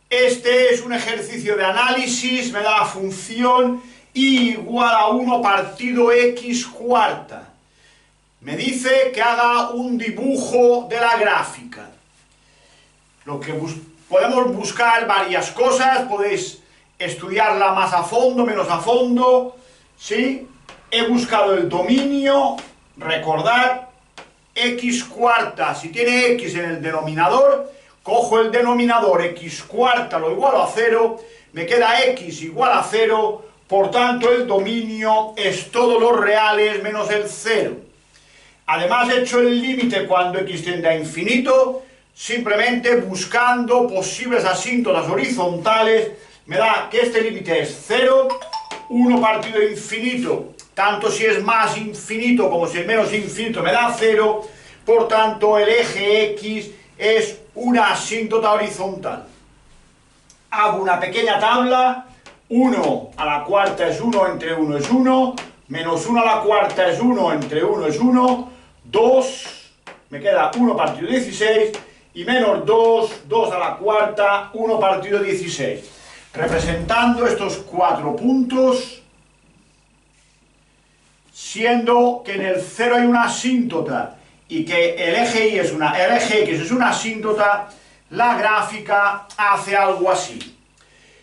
Este es un ejercicio de análisis, me da la función y igual a 1 partido x cuarta. Me dice que haga un dibujo de la gráfica. Lo que podemos buscar varias cosas, podéis estudiarla más a fondo, menos a fondo, ¿sí? He buscado el dominio, recordad, x cuarta, si tiene x en el denominador, cojo el denominador, x cuarta lo igualo a 0, me queda x igual a 0, por tanto el dominio es todos los reales menos el 0. Además he hecho el límite cuando x tiende a infinito, simplemente buscando posibles asíntotas horizontales, me da que este límite es 0, 1 partido infinito, tanto si es más infinito como si es menos infinito me da 0, por tanto el eje x es una asíntota horizontal. Hago una pequeña tabla, 1 a la cuarta es 1, entre 1 es 1, menos 1 a la cuarta es 1, entre 1 es 1, 2, me queda 1 partido 16, y menos 2, 2 a la cuarta, 1 partido 16. Representando estos 4 puntos, siendo que en el 0 hay una asíntota y que el eje X es una asíntota, la gráfica hace algo así.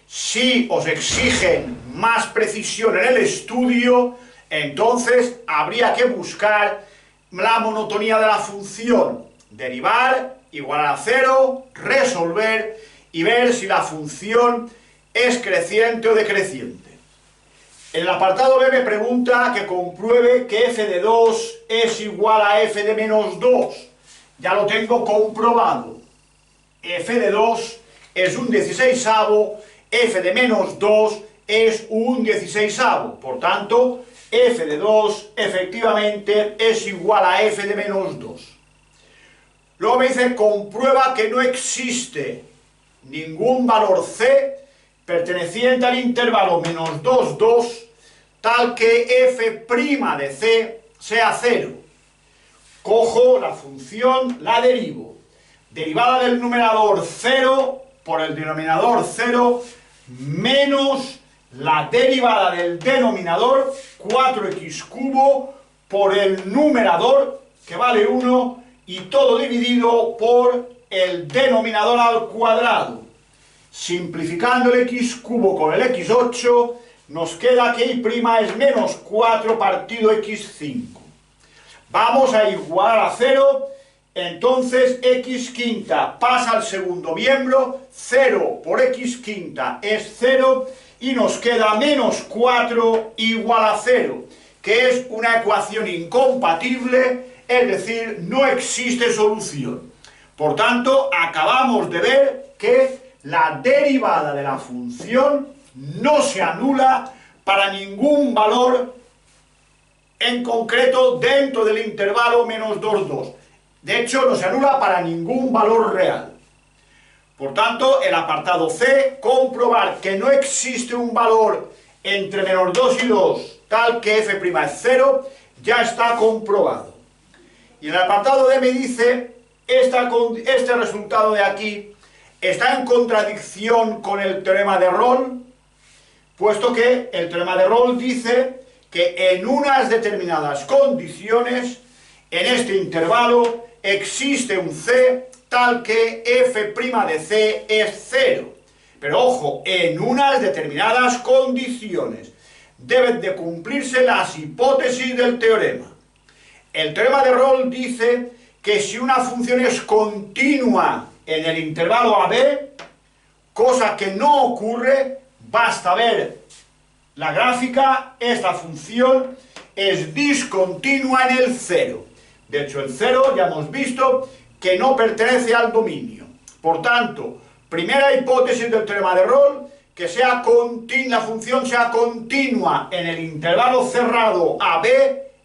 Si os exigen más precisión en el estudio, entonces habría que buscar la monotonía de la función, derivar, igualar a 0, resolver y ver si la función es creciente o decreciente. En el apartado B me pregunta que compruebe que f de 2 es igual a f de menos 2. Ya lo tengo comprobado. F de 2 es un 16avo, f de menos 2 es un 16avo. Por tanto, f de 2 efectivamente es igual a f de menos 2. Luego me dice, comprueba que no existe ningún valor c perteneciente al intervalo menos 2, 2, tal que f' de c sea 0. Cojo la función, la derivo. Derivada del numerador 0 por el denominador 0 menos la derivada del denominador 4x cubo por el numerador que vale 1 y todo dividido por el denominador al cuadrado. Simplificando el x cubo con el x8, nos queda que y' es menos 4 partido x5. Vamos a igualar a 0, entonces x quinta pasa al segundo miembro, 0 por x quinta es 0, y nos queda menos 4 igual a 0, que es una ecuación incompatible, es decir, no existe solución. Por tanto, acabamos de ver que la derivada de la función no se anula para ningún valor en concreto dentro del intervalo menos 2, 2. De hecho, no se anula para ningún valor real. Por tanto, el apartado C, comprobar que no existe un valor entre menos 2 y 2 tal que f' es 0, ya está comprobado. Y el apartado D me dice, este resultado de aquí está en contradicción con el teorema de Rolle, puesto que el teorema de Rolle dice que en unas determinadas condiciones, en este intervalo, existe un C tal que f' de C es 0. Pero ojo, en unas determinadas condiciones deben de cumplirse las hipótesis del teorema. El teorema de Rolle dice que si una función es continua en el intervalo AB, cosa que no ocurre, basta ver la gráfica, esta función es discontinua en el 0. De hecho, el 0 ya hemos visto que no pertenece al dominio. Por tanto, primera hipótesis del teorema de Rolle, que la función sea continua en el intervalo cerrado AB,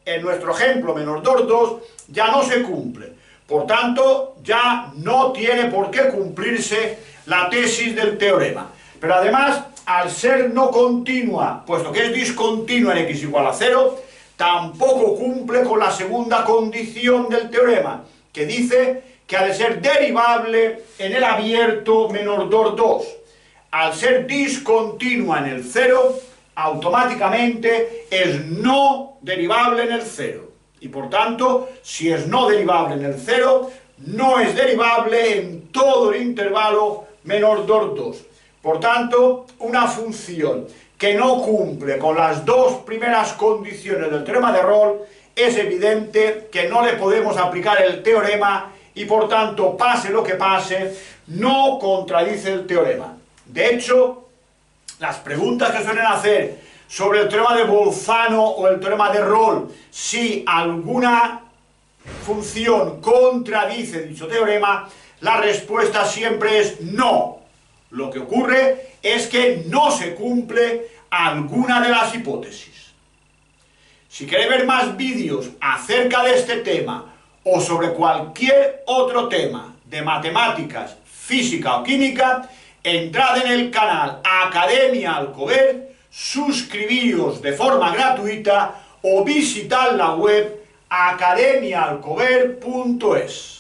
en nuestro ejemplo menos 2, 2, ya no se cumple. Por tanto, ya no tiene por qué cumplirse la tesis del teorema. Pero además, al ser no continua, puesto que es discontinua en x igual a 0, tampoco cumple con la segunda condición del teorema, que dice que ha de ser derivable en el abierto menos 2, 2. al ser discontinua en el cero, automáticamente es no derivable en el cero. Y por tanto, si es no derivable en el cero, no es derivable en todo el intervalo menor 2. Por tanto, una función que no cumple con las dos primeras condiciones del teorema de Rolle, es evidente que no le podemos aplicar el teorema y por tanto, pase lo que pase, no contradice el teorema. De hecho, las preguntas que suelen hacer sobre el teorema de Bolzano o el teorema de Rolle, si alguna función contradice dicho teorema, la respuesta siempre es no. Lo que ocurre es que no se cumple alguna de las hipótesis. Si queréis ver más vídeos acerca de este tema o sobre cualquier otro tema de matemáticas, física o química, entrad en el canal Academia Alcover, suscribíos de forma gratuita o visitad la web academiaalcover.es.